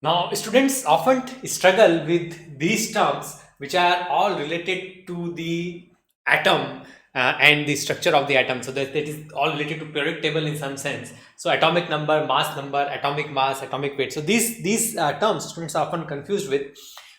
Now, students often struggle with these terms, which are all related to the atom and the structure of the atom. So that is all related to periodic table in some sense. So atomic number, mass number, atomic mass, atomic weight. So these terms students are often confused with.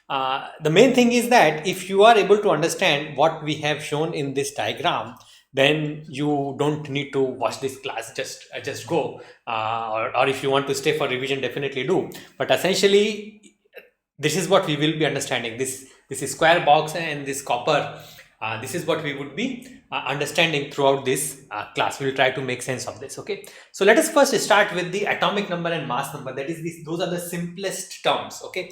The main thing is that if you are able to understand what we have shown in this diagram, then you don't need to watch this class, just go, or if you want to stay for revision, definitely do. But essentially this is what we will be understanding. This is square box and this copper, this is what we would be understanding throughout this class. We will try to make sense of this. Okay, so let us first start with the atomic number and mass number. That is, those are the simplest terms. Okay,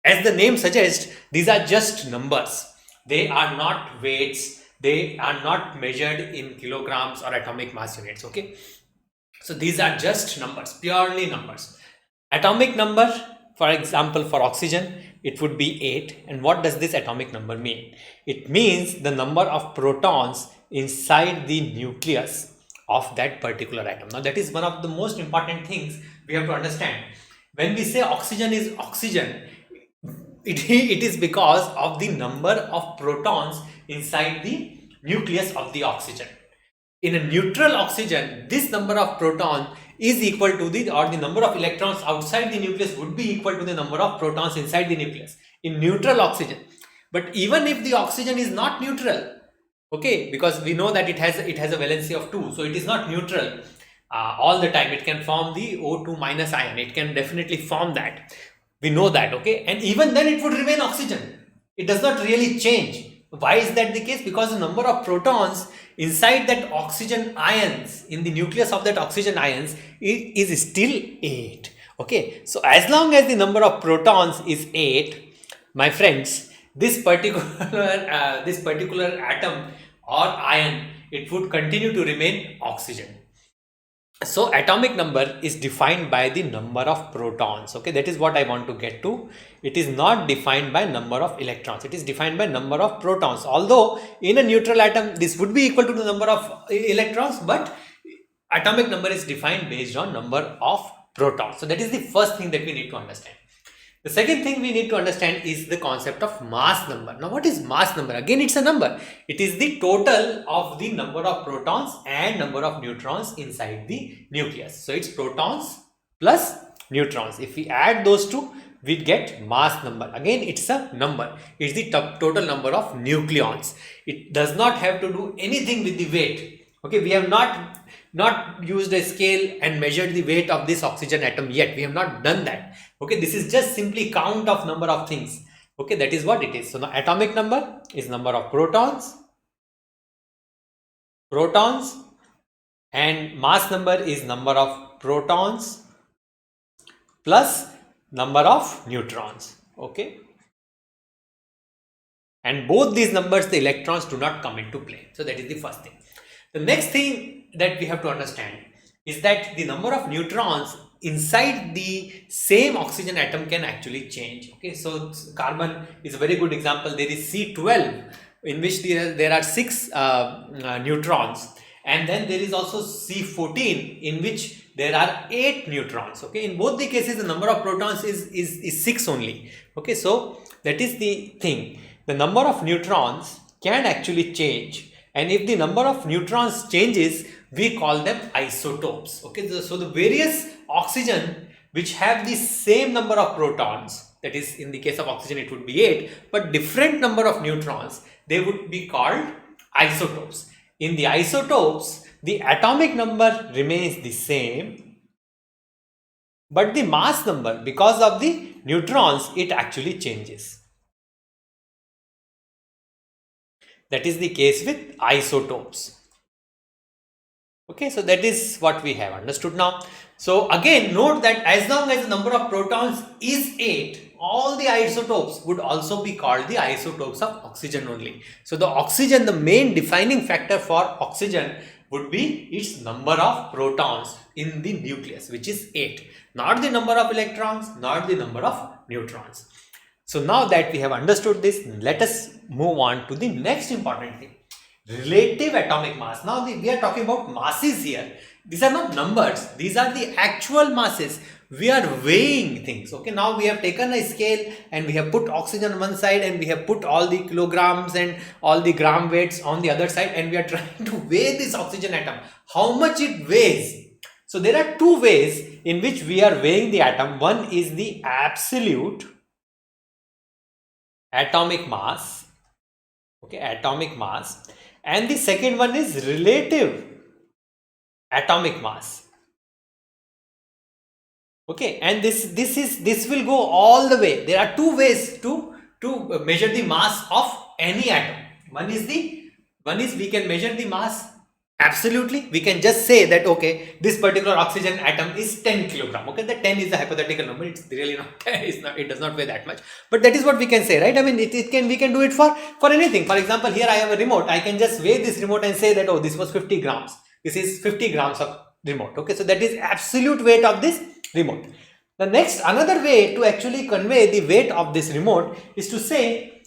as the name suggests, these are just numbers. They are not weights. They are not measured in kilograms or atomic mass units. Okay, so these are just numbers, purely numbers. Atomic number, for example, for oxygen, it would be 8. And what does this atomic number mean? It means the number of protons inside the nucleus of that particular atom. Now, that is one of the most important things we have to understand. When we say oxygen is oxygen, it is because of the number of protons inside the nucleus of the oxygen. In a neutral oxygen, this number of protons is equal to the number of electrons outside the nucleus would be equal to the number of protons inside the nucleus in neutral oxygen. But even if the oxygen is not neutral, okay, because we know that it has a valency of 2, so it is not neutral all the time. It can form the O2 minus ion. It can definitely form that. We know that. Okay, and even then it would remain oxygen. It does not really change. Why is that the case? Because the number of protons inside that oxygen ions, in the nucleus of that oxygen ions, is still 8. Okay, so as long as the number of protons is 8, my friends, this particular atom or ion, it would continue to remain oxygen. So atomic number is defined by the number of protons. Okay, that is what I want to get to. It is not defined by number of electrons. It is defined by number of protons. Although in a neutral atom, this would be equal to the number of electrons, but atomic number is defined based on number of protons. So that is the first thing that we need to understand. The second thing we need to understand is the concept of mass number. Now, what is mass number? Again, it's a number. It is the total of the number of protons and number of neutrons inside the nucleus. So it's protons plus neutrons. If we add those two, we get mass number. Again, it's a number. It's the total number of nucleons. It does not have to do anything with the weight. Okay, we have not used a scale and measured the weight of this oxygen atom yet. We have not done that. Okay, this is just simply count of number of things. Okay, that is what it is. So now atomic number is number of protons, and mass number is number of protons plus number of neutrons. Okay, and both these numbers, the electrons do not come into play. So that is the first thing. The next thing that we have to understand is that the number of neutrons inside the same oxygen atom can actually change. Okay, so carbon is a very good example. There is C12 in which there are 6 neutrons, and then there is also C14 in which there are 8 neutrons. Okay, in both the cases the number of protons is 6 only. Okay, so that is the thing. The number of neutrons can actually change, and if the number of neutrons changes, we call them isotopes. Okay, so the various oxygen which have the same number of protons, that is in the case of oxygen it would be 8, but different number of neutrons, they would be called isotopes. In the isotopes, the atomic number remains the same, but the mass number, because of the neutrons, it actually changes. That is the case with isotopes. Okay, so that is what we have understood now. So again, note that as long as the number of protons is 8, all the isotopes would also be called the isotopes of oxygen only. So the oxygen, the main defining factor for oxygen would be its number of protons in the nucleus, which is 8. Not the number of electrons, not the number of neutrons. So now that we have understood this, let us move on to the next important thing. Relative atomic mass. Now we are talking about masses here. These are not numbers. These are the actual masses we are weighing things. Okay, now we have taken a scale and we have put oxygen on one side and we have put all the kilograms and all the gram weights on the other side, and we are trying to weigh this oxygen atom, how much it weighs. So there are two ways in which we are weighing the atom. One is the absolute atomic mass, okay, atomic mass, and the second one is relative atomic mass. Okay, and this will go all the way. There are two ways to measure the mass of any atom. One is we can measure the mass absolutely. We can just say that okay, this particular oxygen atom is 10 kilogram. Okay, the 10 is the hypothetical number. It's really not. It does not weigh that much. But that is what we can say, right? I mean, we can do it for anything. For example, here I have a remote. I can just weigh this remote and say that oh, this was 50 grams. This is 50 grams of remote. Okay, so that is absolute weight of this remote. The next, another way to actually convey the weight of this remote is to say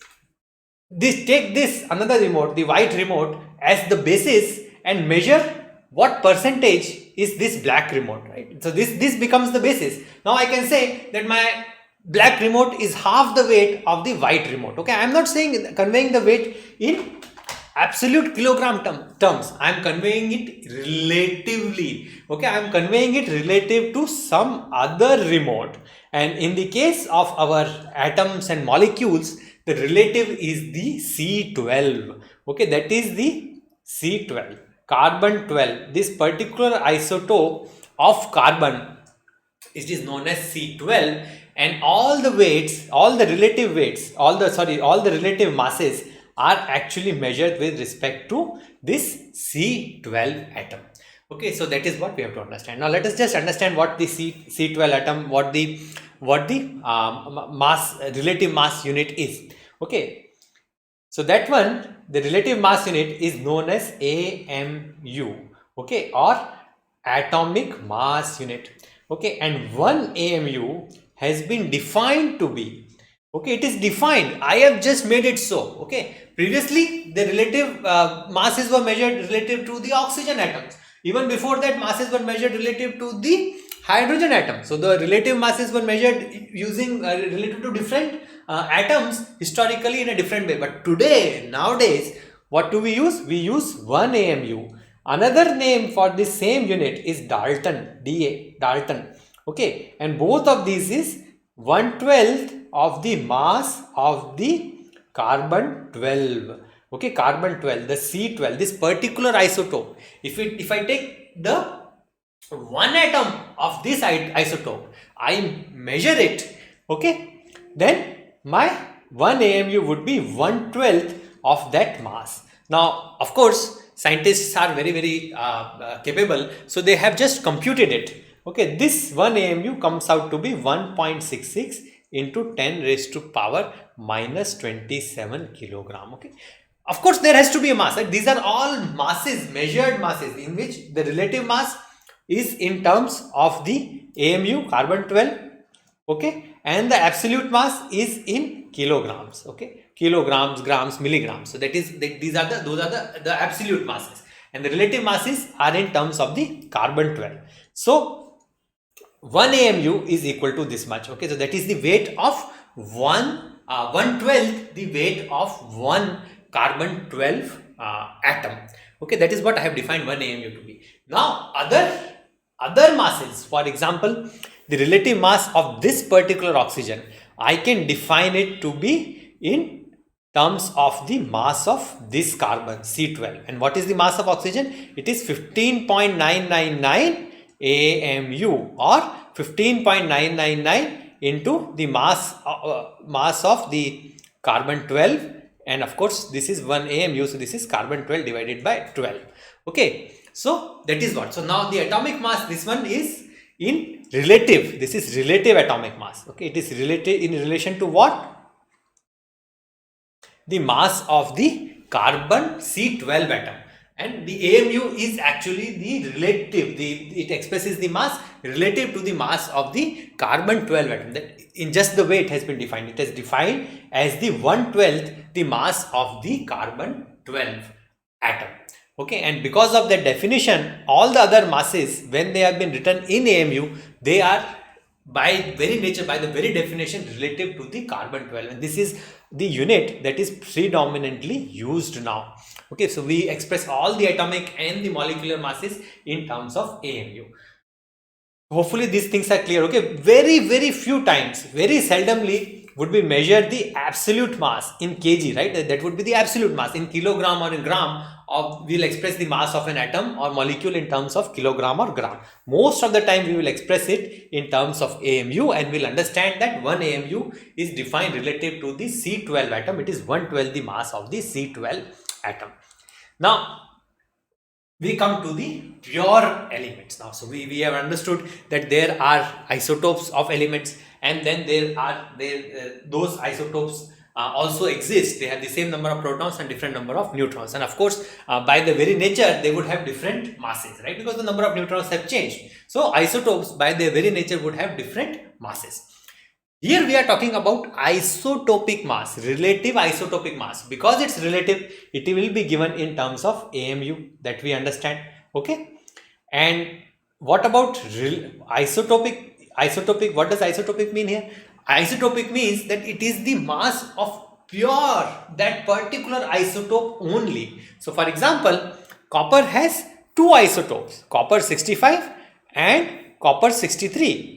take this another remote, the white remote, as the basis and measure what percentage is this black remote, right? So this becomes the basis. Now I can say that my black remote is half the weight of the white remote. Okay, I am not saying conveying the weight in absolute kilogram terms. I am conveying it relatively. Okay, I am conveying it relative to some other remote, and in the case of our atoms and molecules, the relative is the C12. Okay, that is the C12, carbon 12. This particular isotope of carbon, it is known as C12, and all the weights, all the relative weights, all the relative masses are actually measured with respect to this C12 atom. Okay, so that is what we have to understand. Now let us just understand what the C12 atom, what the mass, relative mass unit is. Okay, so that one, the relative mass unit is known as AMU. Okay, or atomic mass unit. Okay, and 1 AMU has been defined to be, okay, it is defined. I have just made it so. Okay, previously the relative masses were measured relative to the oxygen atoms. Even before that, masses were measured relative to the hydrogen atom. So the relative masses were measured using relative to different atoms historically in a different way. But today, nowadays, what do we use? We use 1 AMU. Another name for this same unit is Dalton, Dalton. Okay, and both of these is 1/12 of the mass of the carbon 12. Okay, carbon 12, the C12, this particular isotope. If I take the one atom of this isotope, I measure it, okay, then my 1 AMU would be 1/12 of that mass. Now, of course, scientists are very capable, so they have just computed it. Okay, this 1 AMU comes out to be 1.66 into 10 raised to power minus 27 kilogram. Okay, of course there has to be a mass, right? These are all masses, measured masses, in which the relative mass is in terms of the AMU, carbon 12, okay, and the absolute mass is in kilograms. Okay, kilograms, grams, milligrams. So those are the absolute masses, and the relative masses are in terms of the carbon 12. So 1 AMU is equal to this much. Okay, so that is the weight of 1/12 the weight of 1 carbon 12 atom. Okay, that is what I have defined 1 AMU to be. Now other masses, for example, the relative mass of this particular oxygen, I can define it to be in terms of the mass of this carbon, C12. And what is the mass of oxygen? It is 15.999 AMU, or 15.999 into the mass of the carbon 12, and of course this is 1 AMU, so this is carbon 12 divided by 12. Okay, so that is what. So now the atomic mass, this one is in relative, this is relative atomic mass. Okay, it is relative in relation to what? The mass of the carbon C12 atom. And the AMU is actually the relative, it expresses the mass relative to the mass of the carbon 12 atom. That in just the way it has been defined, it is defined as the 1/12 the mass of the carbon 12 atom. Okay, and because of that definition, all the other masses, when they have been written in AMU, they are by very nature, by the very definition, relative to the carbon 12, and this is the unit that is predominantly used now. Okay, so we express all the atomic and the molecular masses in terms of AMU. Hopefully these things are clear. Okay, very few times, very seldomly would we measure the absolute mass in kg, right? That would be the absolute mass. In kilogram or in gram, we'll express the mass of an atom or molecule in terms of kilogram or gram. Most of the time we will express it in terms of AMU, and we'll understand that 1 AMU is defined relative to the C12 atom. It is 1/12 the mass of the C12 atom. Now we come to the pure elements now. So we have understood that there are isotopes of elements, and then those isotopes also exist. They have the same number of protons and different number of neutrons, and of course by the very nature they would have different masses, right? Because the number of neutrons have changed. So isotopes by their very nature would have different masses. Here we are talking about isotopic mass, relative isotopic mass. Because it's relative, it will be given in terms of AMU, that we understand. Okay, and what about isotopic? Isotopic, what does isotopic mean here? Isotopic means that it is the mass of pure that particular isotope only. So for example, copper has two isotopes, copper 65 and copper 63.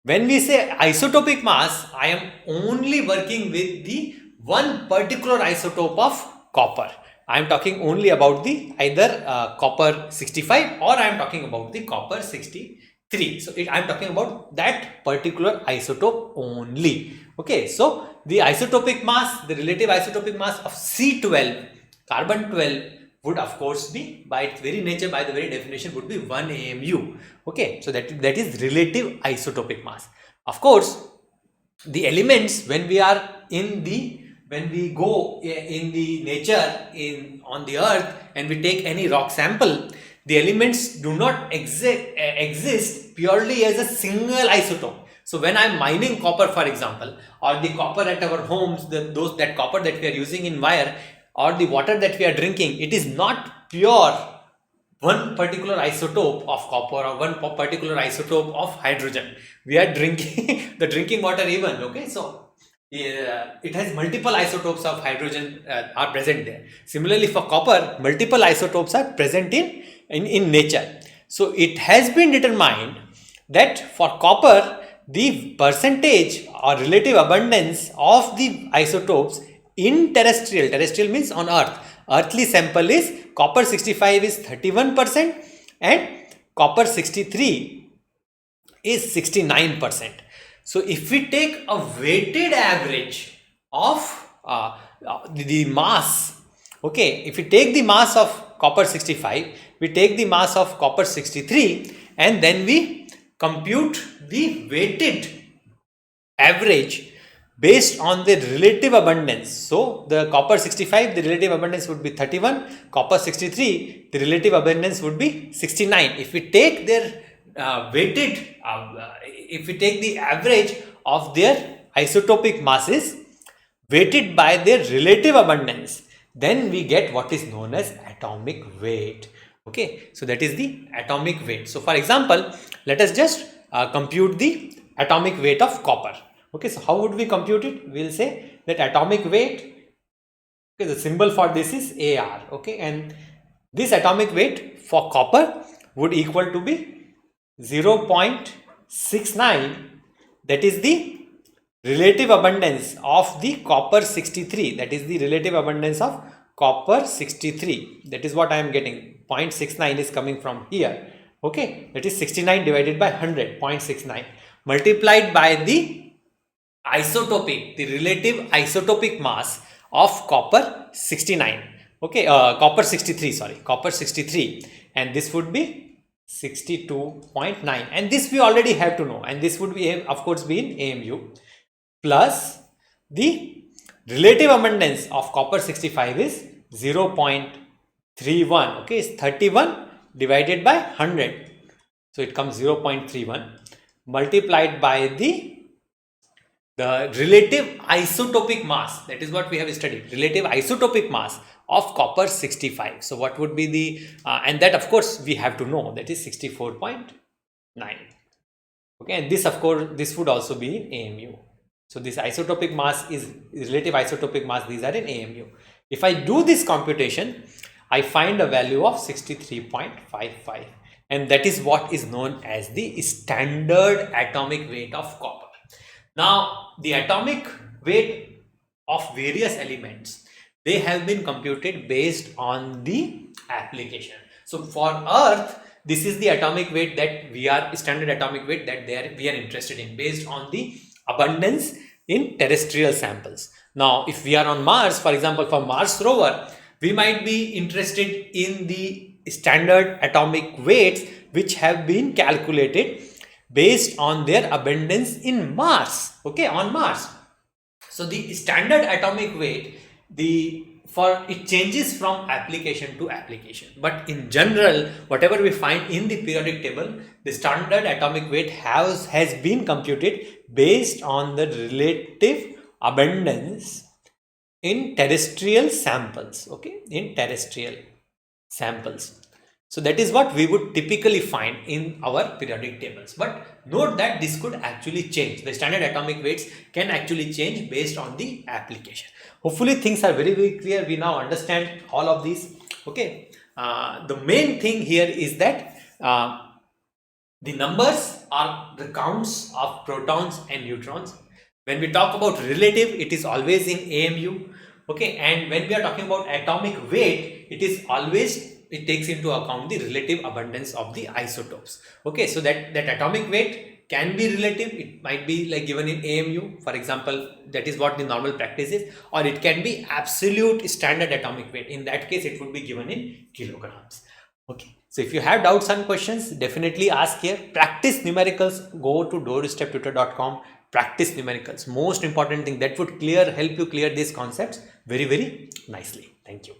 When we say isotopic mass, I am only working with the one particular isotope of copper. I am talking only about the either copper 65 or I am talking about the copper 63. So I am talking about that particular isotope only. Okay, so the isotopic mass, the relative isotopic mass of C12, carbon 12, would of course be, by its very nature, by the very definition, would be 1 AMU. Okay, so that is relative isotopic mass. Of course, the elements, when we go in the nature on the earth and we take any rock sample, the elements do not exist purely as a single isotope. So when I am mining copper, for example, or the copper at our homes, that copper that we are using in wire, or the water that we are drinking, it is not pure one particular isotope of copper or one particular isotope of hydrogen. We are drinking the drinking water even. Okay, so it has multiple isotopes of hydrogen are present there. Similarly, for copper, multiple isotopes are present in nature. So it has been determined that for copper, the percentage or relative abundance of the isotopes in terrestrial means on earth, earthly sample is copper 65 is 31% and copper 63 is 69%. So if we take a weighted average of the mass, okay, if we take the mass of copper 65, we take the mass of copper 63, and then we compute the weighted average based on the relative abundance. So the copper 65, the relative abundance would be 31, copper 63, the relative abundance would be 69. If we take their if we take the average of their isotopic masses weighted by their relative abundance, then we get what is known as atomic weight. Okay, so that is the atomic weight. So for example, let us just compute the atomic weight of copper. Okay, so how would we compute it? We will say that atomic weight, okay, the symbol for this is AR. Okay, and this atomic weight for copper would equal to be 0.69, that is the relative abundance of the copper 63, that is the relative abundance of copper 63, that is what I am getting. 0.69 is coming from here. Okay, that is 69 divided by 100, 0.69 multiplied by the isotopic, the relative isotopic mass of copper 69. Okay, copper 63, sorry, copper 63, and this would be 62.9, and this we already have to know, and this would be of course be in AMU, plus the relative abundance of copper 65 is 0.31. okay, it's 31 divided by 100, so it comes 0.31 multiplied by the relative isotopic mass, that is what we have studied, relative isotopic mass of copper 65. So what would be the and that of course we have to know, that is 64.9. Okay, and this of course, this would also be in AMU. So this isotopic mass is relative isotopic mass, these are in AMU. If I do this computation, I find a value of 63.55, and that is what is known as the standard atomic weight of copper. Now the atomic weight of various elements, they have been computed based on the application. So for Earth, this is the atomic weight that we are, standard atomic weight that we are interested in, based on the abundance in terrestrial samples. Now if we are on Mars, for example, for Mars rover, we might be interested in the standard atomic weights which have been calculated based on their abundance in Mars, okay, on Mars. So the standard atomic weight, it changes from application to application, but in general, whatever we find in the periodic table, the standard atomic weight has been computed based on the relative abundance in terrestrial samples, okay, in terrestrial samples. So that is what we would typically find in our periodic tables. But note that this could actually change. The standard atomic weights can actually change based on the application. Hopefully things are very, very clear. We now understand all of these. Okay. The main thing here is that the numbers are the counts of protons and neutrons. When we talk about relative, it is always in AMU. Okay. And when we are talking about atomic weight, it is always, it takes into account the relative abundance of the isotopes. Okay, so that atomic weight can be relative. It might be like given in AMU, for example, that is what the normal practice is, or it can be absolute standard atomic weight. In that case, it would be given in kilograms. Okay, so if you have doubts and questions, definitely ask here. Practice numericals, go to DoorstepTutor.com. Practice numericals. Most important thing that would help you clear these concepts very, very nicely. Thank you.